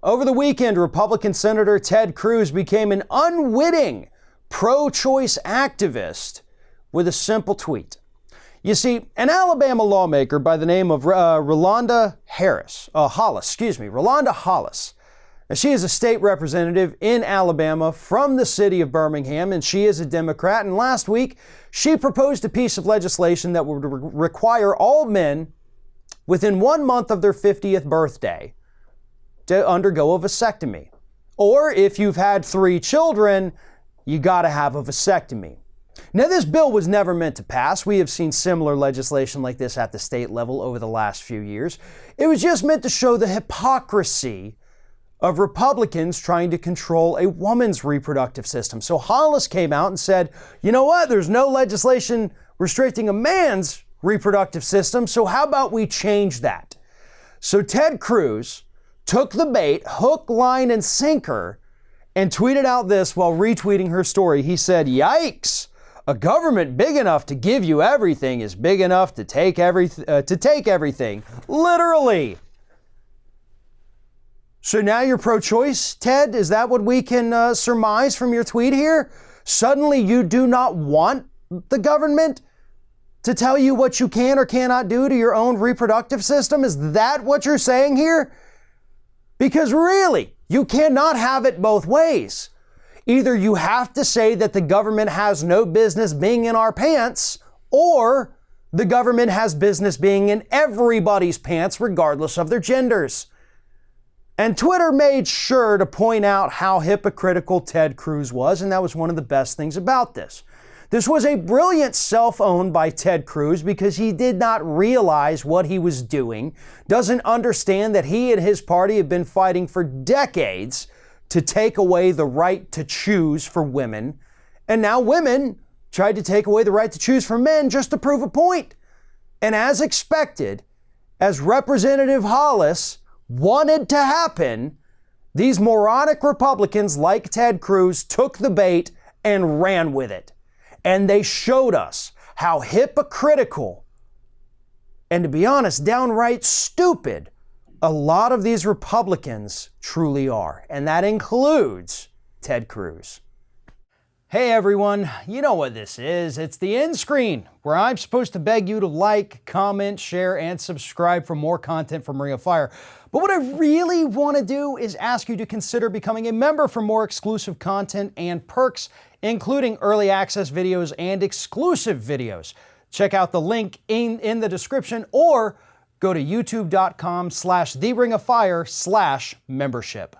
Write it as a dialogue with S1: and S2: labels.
S1: Over the weekend, Republican Senator Ted Cruz became an unwitting pro-choice activist with a simple tweet. You see, an Alabama lawmaker by the name of Rolanda Hollis. Now, she is a state representative in Alabama from the city of Birmingham, and she is a Democrat. And last week, she proposed a piece of legislation that would require all men within 1 month of their 50th birthday to undergo a vasectomy. Or if you've had 3 children, you got to have a vasectomy. Now, this bill was never meant to pass. We have seen similar legislation like this at the state level over the last few years. It was just meant to show the hypocrisy of Republicans trying to control a woman's reproductive system. So Hollis came out and said, you know what? There's no legislation restricting a man's reproductive system, so how about we change that? So Ted Cruz took the bait, hook, line, and sinker, and tweeted out this while retweeting her story. He said, yikes! A government big enough to give you everything is big enough to take everything. Literally. So now you're pro-choice, Ted? Is that what we can surmise from your tweet here? Suddenly you do not want the government to tell you what you can or cannot do to your own reproductive system? Is that what you're saying here? Because really, you cannot have it both ways. Either you have to say that the government has no business being in our pants, or the government has business being in everybody's pants regardless of their genders. And Twitter made sure to point out how hypocritical Ted Cruz was, and that was one of the best things about this. This was a brilliant self-own by Ted Cruz because he did not realize what he was doing, doesn't understand that he and his party have been fighting for decades to take away the right to choose for women, and now women tried to take away the right to choose for men just to prove a point. And as expected, as Representative Hollis wanted to happen, these moronic Republicans like Ted Cruz took the bait and ran with it. And they showed us how hypocritical and, to be honest, downright stupid a lot of these Republicans truly are. And that includes Ted Cruz. Hey everyone, you know what this is. It's the end screen, where I'm supposed to beg you to like, comment, share, and subscribe for more content from Ring of Fire. But what I really want to do is ask you to consider becoming a member for more exclusive content and perks, including early access videos and exclusive videos. Check out the link in the description, or go to youtube.com/theringoffire/membership.